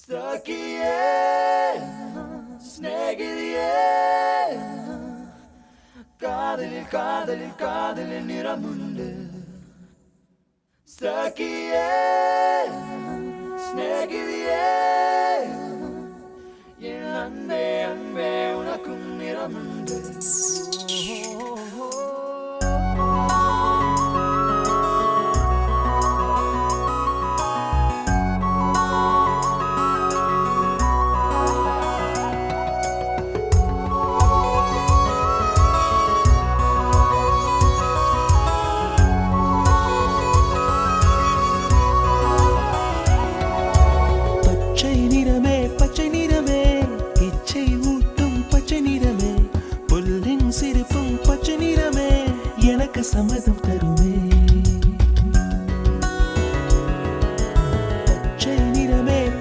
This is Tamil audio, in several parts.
സഖിയേ സ്നേഹിതയേ കാതലിൽ കാതലിൽ കാതലിൽ നിറമുണ്ട് സഖിയേ സ്നേഹിതയേ என் அன்பே அன்பே உனக்கும் நிறமுண்டு சம்மதம் தருமே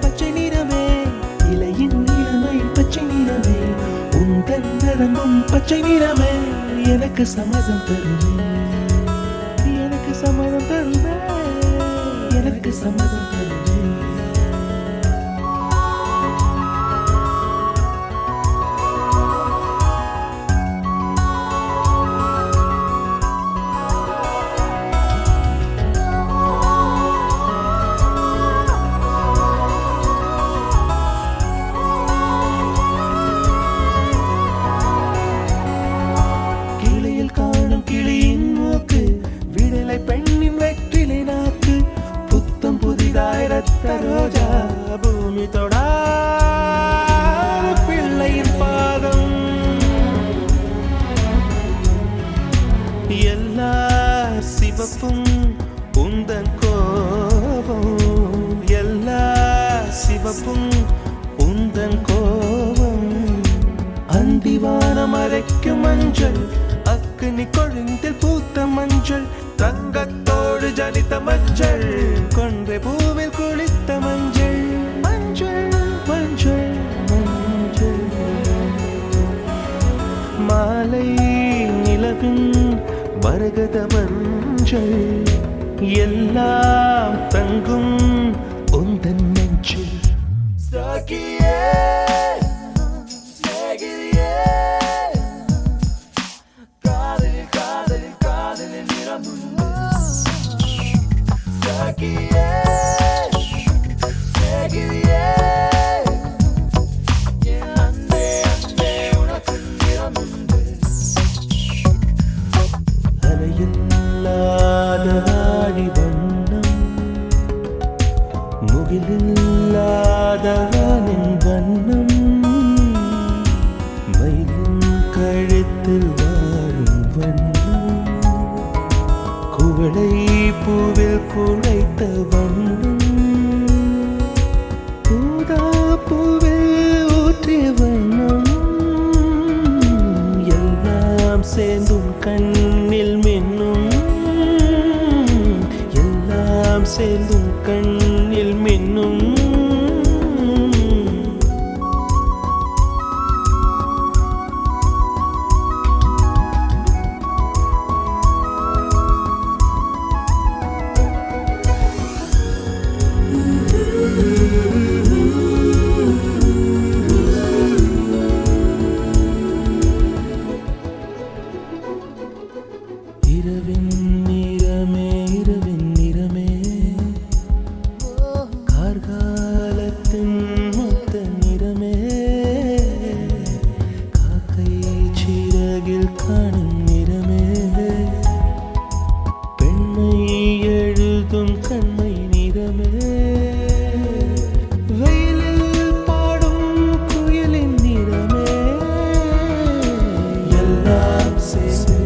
பச்சை நிறமே இலையின் நிறமை பச்சை நிறமே உந்தன் நரம்பும் பச்சை நிறமே எனக்கு சம்மதம் தருமே எனக்கு சம்மதம் தருமே எனக்கு சம்மதம் தருமே பெண்ணின் வெற்றிலை நாக்கு புத்தம் புதிதாய் ரத்த ரோஜா பூமி தொடா பிள்ளையின் பாதம் எல்லா சிவப்பும் உந்தன் கோபம் எல்லா சிவப்பும் உந்தன் கோபம் அந்திவானம் அரைக்கும் மஞ்சள் அக்னி கொழுந்தில் பூத்த மஞ்சள் தங்கத்தோடு ஜனித்த மஞ்சள் கொன்றை பூவில் குளித்த மஞ்சள் மஞ்சள் மஞ்சள் மஞ்சள் மாலை நிலவின் மரகத மஞ்சள் எல்லாம் தங்கும் உந்தன் நெஞ்சில் சகியே அலையில்லாத ஆடி வண்ணம் முகிலில்லாத வானின் வண்ணம் மயிலின் கழுத்தில் வாழும் வண்ணம் குவளை பூவில் குழைத்த வண்ணம் பூதா பூவில் ஊற்றிய வண்ணம் எல்லாம் சேர்ந்தும் கண்ணில் மின்னும் எல்லாம் சேர்ந்தும் கண்ணில் மின்னும் இரவின் நிறமே கார்காலத்தின் மொத்த நிறமே காக்கை சிறகில் காணும் நிறமே பெண்மை எழுதும் கண்மை நிறமே வெயிலில் பாடும் குயிலின் நிறமே எல்லாம் சேர்ந்து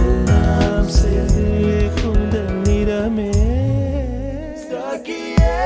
எல்லாம் சேர்ந்து குந்தல் நிறமே சகியே